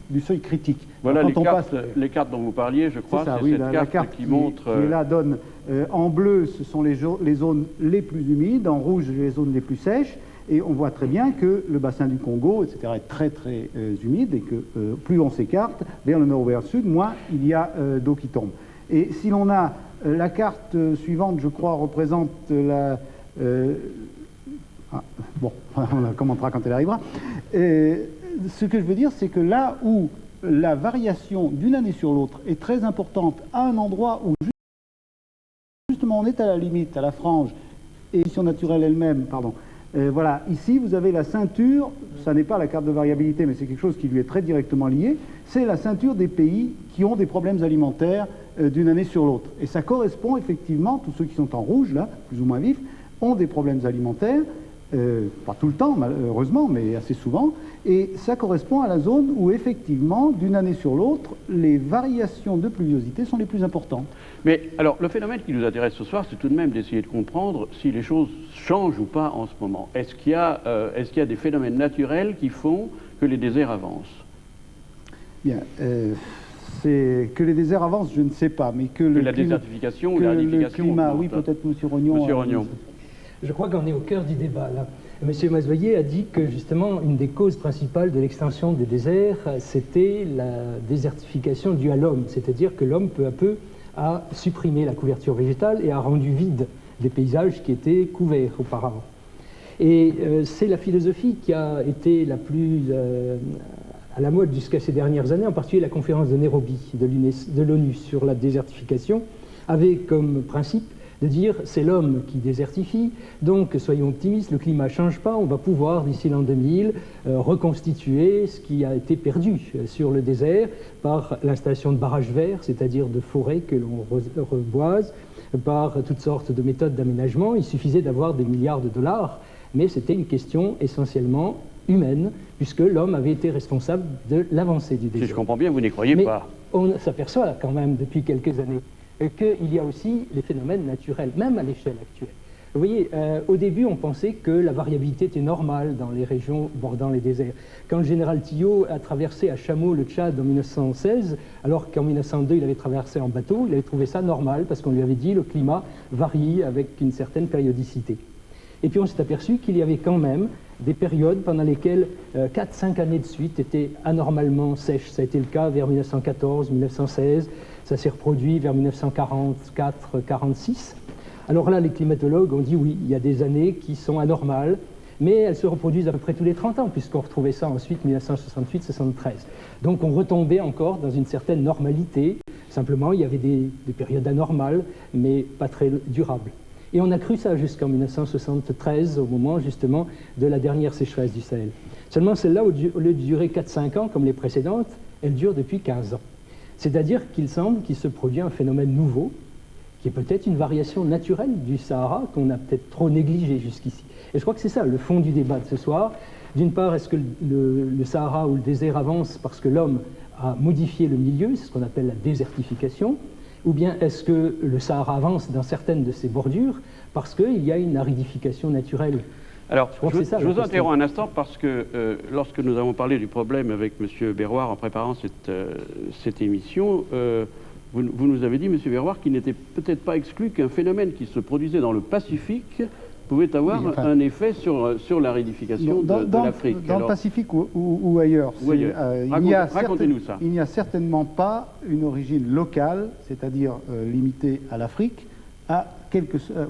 du seuil critique. Voilà quand les cartes dont vous parliez, je crois, c'est oui, cette carte qui montre... Qui là donne, en bleu, ce sont les zones les plus humides, en rouge, les zones les plus sèches, et on voit très bien que le bassin du Congo, etc., est très très humide, et que plus on s'écarte vers le nord ou vers le sud, moins il y a d'eau qui tombe. Et si l'on a la carte suivante, je crois, représente la... bon, on la commentera quand elle arrivera. Ce que je veux dire, c'est que là où la variation d'une année sur l'autre est très importante, à un endroit où justement on est à la limite, à la frange, et l'émission naturelle elle-même, pardon. Voilà, ici vous avez la ceinture, ça n'est pas la carte de variabilité, mais c'est quelque chose qui lui est très directement lié, c'est la ceinture des pays qui ont des problèmes alimentaires d'une année sur l'autre. Et ça correspond effectivement, tous ceux qui sont en rouge, là, plus ou moins vifs, ont des problèmes alimentaires, pas tout le temps, malheureusement, mais assez souvent, et ça correspond à la zone où, effectivement, d'une année sur l'autre, les variations de pluviosité sont les plus importantes. Mais alors, le phénomène qui nous intéresse ce soir, c'est tout de même d'essayer de comprendre si les choses changent ou pas en ce moment. Est-ce qu'il y a des phénomènes naturels qui font que les déserts avancent? Bien, c'est que les déserts avancent, je ne sais pas, mais que la désertification ou la radification, le climat, oui, peut-être M. Rognon. Monsieur Rognon. Je crois qu'on est au cœur du débat, là. M. Masvoyer a dit que, justement, une des causes principales de l'extinction des déserts, c'était la désertification due à l'homme, c'est-à-dire que l'homme, peu à peu, a supprimé la couverture végétale et a rendu vide des paysages qui étaient couverts auparavant. Et c'est la philosophie qui a été la plus à la mode jusqu'à ces dernières années, en particulier la conférence de Nairobi de l'ONU sur la désertification, avait comme principe de dire c'est l'homme qui désertifie, donc soyons optimistes, le climat ne change pas, on va pouvoir d'ici l'an 2000 reconstituer ce qui a été perdu sur le désert par l'installation de barrages verts, c'est-à-dire de forêts que l'on reboise, par toutes sortes de méthodes d'aménagement. Il suffisait d'avoir des milliards de dollars, mais c'était une question essentiellement humaine, puisque l'homme avait été responsable de l'avancée du désert. Si je comprends bien, vous n'y croyez pas. On s'aperçoit quand même depuis quelques années qu'il y a aussi les phénomènes naturels, même à l'échelle actuelle. Vous voyez, au début, on pensait que la variabilité était normale dans les régions bordant les déserts. Quand le général Tillot a traversé à chameau le Tchad en 1916, alors qu'en 1902, il avait traversé en bateau, il avait trouvé ça normal, parce qu'on lui avait dit le climat varie avec une certaine périodicité. Et puis on s'est aperçu qu'il y avait quand même des périodes pendant lesquelles 4-5 années de suite étaient anormalement sèches. Ça a été le cas vers 1914, 1916, ça s'est reproduit vers 1944-46. Alors là, les climatologues ont dit oui, il y a des années qui sont anormales, mais elles se reproduisent à peu près tous les 30 ans, puisqu'on retrouvait ça ensuite 1968-73. Donc on retombait encore dans une certaine normalité, simplement il y avait des périodes anormales, mais pas très durables. Et on a cru ça jusqu'en 1973, au moment justement de la dernière sécheresse du Sahel. Seulement celle-là, au lieu de durer 4-5 ans comme les précédentes, elle dure depuis 15 ans. C'est-à-dire qu'il semble qu'il se produit un phénomène nouveau, qui est peut-être une variation naturelle du Sahara qu'on a peut-être trop négligé jusqu'ici. Et je crois que c'est ça le fond du débat de ce soir. D'une part, est-ce que le Sahara ou le désert avance parce que l'homme a modifié le milieu, c'est ce qu'on appelle la désertification, ou bien est-ce que le Sahara avance dans certaines de ses bordures parce qu'il y a une aridification naturelle? Alors, je vous interromps un instant parce que lorsque nous avons parlé du problème avec M. Berroir en préparant cette émission, vous nous avez dit, M. Berroir, qu'il n'était peut-être pas exclu qu'un phénomène qui se produisait dans le Pacifique pouvait avoir un effet sur l'aridification de l'Afrique. Dans le Pacifique ou ailleurs. Racontez-nous ça. Il n'y a certainement pas une origine locale, c'est-à-dire limitée à l'Afrique,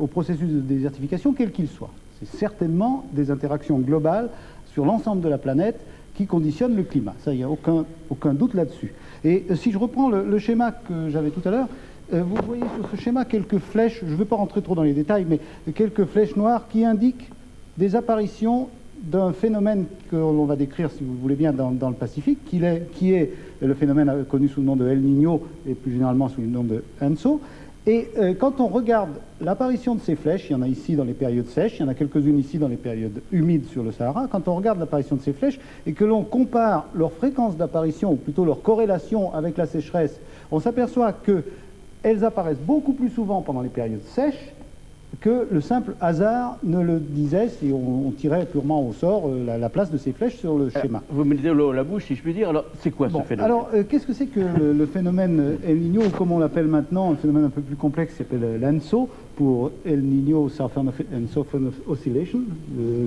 au processus de désertification, quel qu'il soit. C'est certainement des interactions globales sur l'ensemble de la planète qui conditionnent le climat. Ça, il n'y a aucun doute là-dessus. Et si je reprends le schéma que j'avais tout à l'heure, vous voyez sur ce schéma quelques flèches, je ne veux pas rentrer trop dans les détails, mais quelques flèches noires qui indiquent des apparitions d'un phénomène que l'on va décrire, si vous voulez bien, dans le Pacifique, qui est le phénomène connu sous le nom de El Niño et plus généralement sous le nom de Enso. Et quand on regarde l'apparition de ces flèches, il y en a ici dans les périodes sèches, il y en a quelques-unes ici dans les périodes humides sur le Sahara, quand on regarde l'apparition de ces flèches et que l'on compare leur fréquence d'apparition, ou plutôt leur corrélation avec la sécheresse, on s'aperçoit qu'elles apparaissent beaucoup plus souvent pendant les périodes sèches que le simple hasard ne le disait si on tirait purement au sort la place de ces flèches sur le schéma. Vous me mettez l'eau à la bouche, si je puis dire. Alors, c'est quoi ce phénomène? Alors, qu'est-ce que c'est que le phénomène El Niño, ou comme on l'appelle maintenant, un phénomène un peu plus complexe qui s'appelle l'ANSO, pour El Niño Southern Oscillation,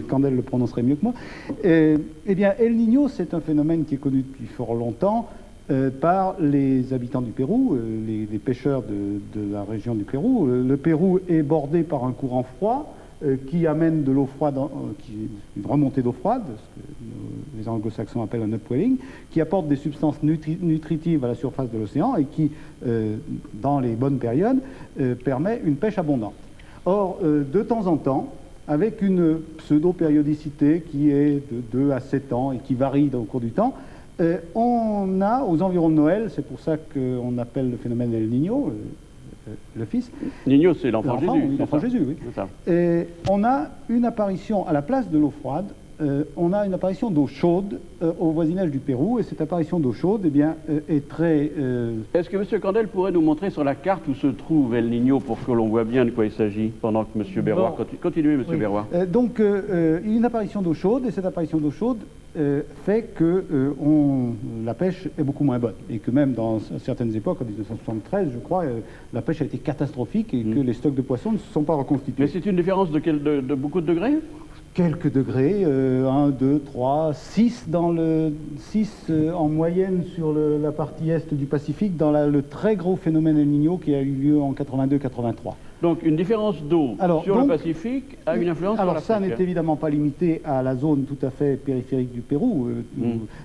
Candel le prononcerait mieux que moi. Eh bien, El Niño, c'est un phénomène qui est connu depuis fort longtemps par les habitants du Pérou, les pêcheurs de la région du Pérou. Le Pérou est bordé par un courant froid qui amène de l'eau froide, une remontée d'eau froide, ce que les anglo-saxons appellent un upwelling, qui apporte des substances nutritives à la surface de l'océan et qui, dans les bonnes périodes, permet une pêche abondante. Or, de temps en temps, avec une pseudo-périodicité qui est de 2 à 7 ans et qui varie au cours du temps, on a, aux environs de Noël, c'est pour ça qu'on appelle le phénomène El Niño, le fils. Niño, c'est l'enfant Jésus. Oui, l'enfant Jésus, oui. Et on a une apparition, à la place de l'eau froide, on a une apparition d'eau chaude au voisinage du Pérou, et cette apparition d'eau chaude eh bien, est très... Est-ce que M. Candel pourrait nous montrer sur la carte où se trouve El Niño pour que l'on voit bien de quoi il s'agit, pendant que M. Berroir... Continuez, M. Berroir. Donc, une apparition d'eau chaude, et cette apparition d'eau chaude fait que la pêche est beaucoup moins bonne, et que même dans certaines époques, en 1973, je crois, la pêche a été catastrophique, et que les stocks de poissons ne se sont pas reconstitués. Mais c'est une différence de beaucoup de degrés? Quelques degrés, 1, 2, 3, 6 en moyenne sur la partie est du Pacifique, dans le très gros phénomène El Niño qui a eu lieu en 82-83. Donc une différence d'eau sur le Pacifique a une influence sur l'Afrique. Alors ça n'est évidemment pas limité à la zone tout à fait périphérique du Pérou,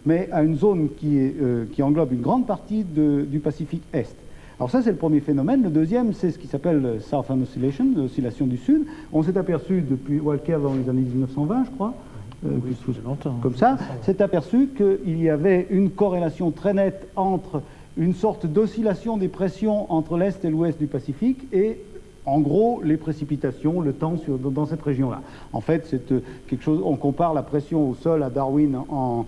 mais à une zone qui englobe une grande partie du Pacifique Est. Alors ça, c'est le premier phénomène. Le deuxième, c'est ce qui s'appelle Southern Oscillation, l'oscillation du Sud. On s'est aperçu depuis Walker dans les années 1920, je crois, comme ça, s'est aperçu qu'il y avait une corrélation très nette entre une sorte d'oscillation des pressions entre l'Est et l'Ouest du Pacifique et, en gros, les précipitations, le temps dans cette région-là. En fait, c'est quelque chose, on compare la pression au sol à Darwin en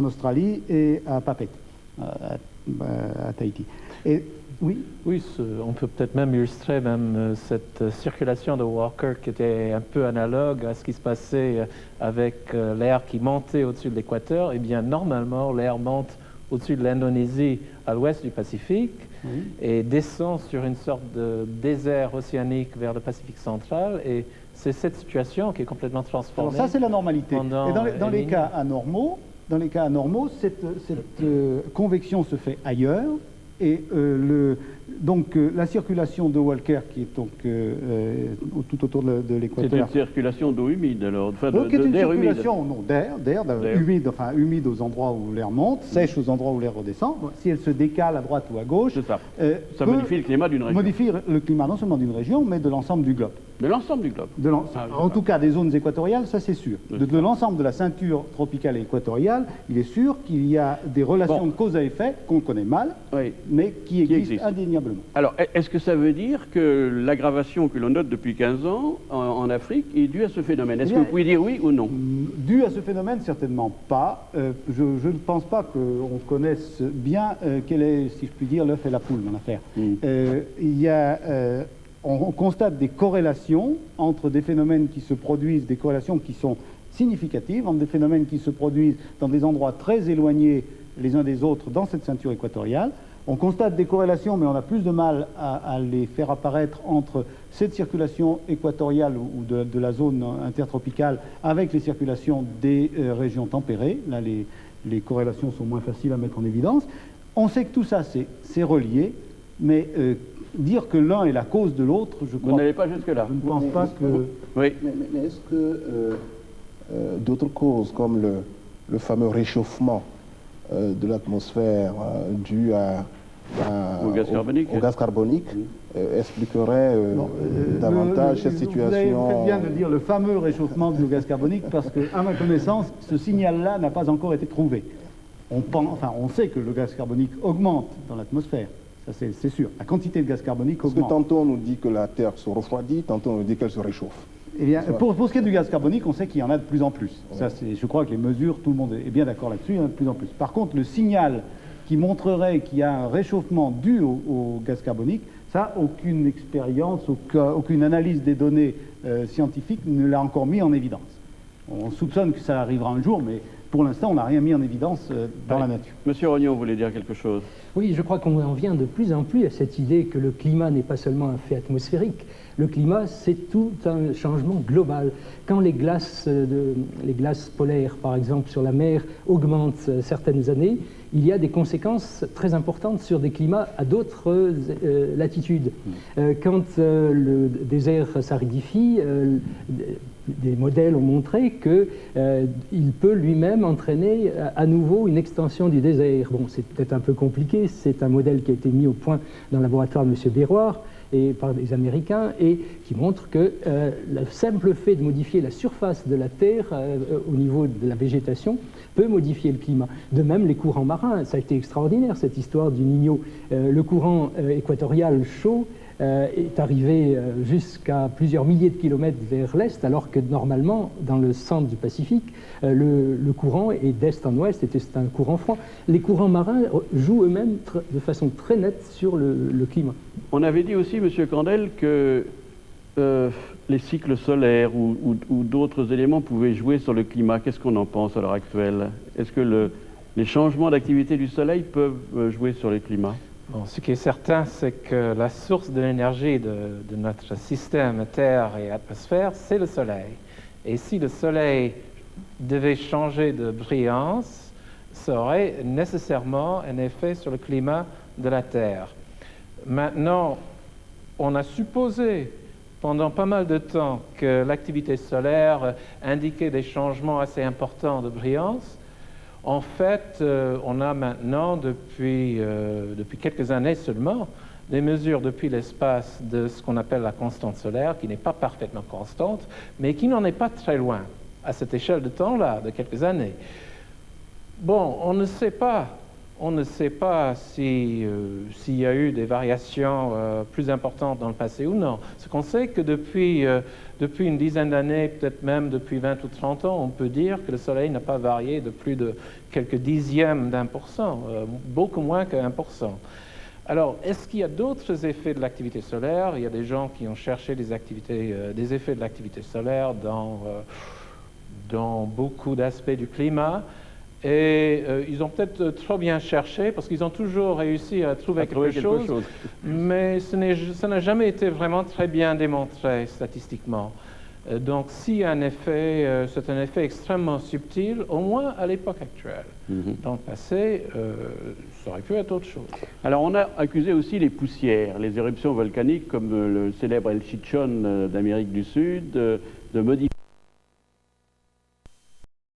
Australie et à Papeete, à Tahiti. Et oui, on peut peut-être même illustrer cette circulation de Walker qui était un peu analogue à ce qui se passait avec l'air qui montait au-dessus de l'équateur. Eh bien, normalement, l'air monte au-dessus de l'Indonésie à l'ouest du Pacifique et descend sur une sorte de désert océanique vers le Pacifique central. Et c'est cette situation qui est complètement transformée. Alors ça, c'est la normalité. Et dans les cas anormaux, cette convection se fait ailleurs. Et la circulation de Walker, qui est donc tout autour de l'équateur... C'est une circulation d'eau humide, alors, d'air humide. D'air humide, enfin humide aux endroits où l'air monte, sèche aux endroits où l'air redescend. Si elle se décale à droite ou à gauche... Ça modifie le climat d'une région. Modifie le climat non seulement d'une région, mais de l'ensemble du globe. De l'ensemble du globe. En tout cas, des zones équatoriales, ça c'est sûr. De l'ensemble de la ceinture tropicale et équatoriale, il est sûr qu'il y a des relations de cause à effet qu'on connaît mal, mais qui existent indéniablement. Alors, est-ce que ça veut dire que l'aggravation que l'on note depuis 15 ans en Afrique est due à ce phénomène? Est-ce que vous pouvez dire oui ou non? Dû à ce phénomène, certainement pas. Je ne pense pas qu'on connaisse bien quel est, si je puis dire, l'œuf et la poule dans l'affaire. On constate des corrélations entre des phénomènes qui se produisent, des corrélations qui sont significatives, entre des phénomènes qui se produisent dans des endroits très éloignés les uns des autres dans cette ceinture équatoriale. On constate des corrélations, mais on a plus de mal à les faire apparaître entre cette circulation équatoriale ou de la zone intertropicale avec les circulations des régions tempérées. Là, les corrélations sont moins faciles à mettre en évidence. On sait que tout ça, c'est relié, mais dire que l'un est la cause de l'autre, je crois... Vous n'allez pas jusque-là. Je ne pense pas que... Oui. Mais est-ce que d'autres causes, comme le fameux réchauffement de l'atmosphère dû au gaz carbonique, expliquerait davantage cette situation? Vous faites bien de dire le fameux réchauffement du gaz carbonique, parce que, à ma connaissance, ce signal-là n'a pas encore été trouvé. On sait que le gaz carbonique augmente dans l'atmosphère. Ça, c'est sûr. La quantité de gaz carbonique augmente. Parce que tantôt on nous dit que la Terre se refroidit, tantôt on nous dit qu'elle se réchauffe. Eh bien, pour ce qui est du gaz carbonique, on sait qu'il y en a de plus en plus. Ça, je crois que les mesures, tout le monde est bien d'accord là-dessus, il y en a de plus en plus. Par contre, le signal qui montrerait qu'il y a un réchauffement dû au gaz carbonique, Ça, aucune expérience, aucune analyse des données scientifiques ne l'a encore mis en évidence. On soupçonne que ça arrivera un jour, mais pour l'instant, on n'a rien mis en évidence dans la nature. Monsieur Rognon voulait dire quelque chose. Oui, je crois qu'on en vient de plus en plus à cette idée que le climat n'est pas seulement un fait atmosphérique. Le climat, c'est tout un changement global. Quand les glaces polaires, par exemple, sur la mer, augmentent certaines années, il y a des conséquences très importantes sur des climats à d'autres latitudes. Quand le désert s'aridifie, des modèles ont montré qu'il peut lui-même entraîner à nouveau une extension du désert. Bon, c'est peut-être un peu compliqué, c'est un modèle qui a été mis au point dans le laboratoire de M. Béroir et par les Américains, et qui montre que le simple fait de modifier la surface de la Terre au niveau de la végétation peut modifier le climat. De même, les courants marins, ça a été extraordinaire cette histoire du Niño. Le courant équatorial chaud est arrivé jusqu'à plusieurs milliers de kilomètres vers l'est, alors que normalement, dans le centre du Pacifique, le courant est d'est en ouest, c'est un courant froid. Les courants marins jouent eux-mêmes de façon très nette sur le climat. On avait dit aussi, M. Candel, que les cycles solaires ou d'autres éléments pouvaient jouer sur le climat. Qu'est-ce qu'on en pense à l'heure actuelle? Est-ce que les changements d'activité du Soleil peuvent jouer sur le climat? Bon, ce qui est certain, c'est que la source de l'énergie de notre système Terre et atmosphère, c'est le Soleil. Et si le Soleil devait changer de brillance, ça aurait nécessairement un effet sur le climat de la Terre. Maintenant, on a supposé pendant pas mal de temps que l'activité solaire indiquait des changements assez importants de brillance. En fait, on a maintenant, depuis quelques années seulement, des mesures depuis l'espace de ce qu'on appelle la constante solaire, qui n'est pas parfaitement constante, mais qui n'en est pas très loin, à cette échelle de temps-là, de quelques années. Bon, on ne sait pas s'il y a eu des variations plus importantes dans le passé ou non. Ce qu'on sait, que depuis une dizaine d'années, peut-être même depuis 20 ou 30 ans, on peut dire que le Soleil n'a pas varié de plus de quelques dixièmes d'1%, beaucoup moins que 1%. Alors, est-ce qu'il y a d'autres effets de l'activité solaire? Il y a des gens qui ont cherché des effets de l'activité solaire dans beaucoup d'aspects du climat. Et ils ont peut-être trop bien cherché, parce qu'ils ont toujours réussi à trouver quelque chose, mais ça n'a jamais été vraiment très bien démontré statistiquement. Donc, s'il y a un effet, c'est un effet extrêmement subtil, au moins à l'époque actuelle. Dans le passé, ça aurait pu être autre chose. Alors, on a accusé aussi les poussières, les éruptions volcaniques, comme le célèbre El Chichón d'Amérique du Sud, de modifier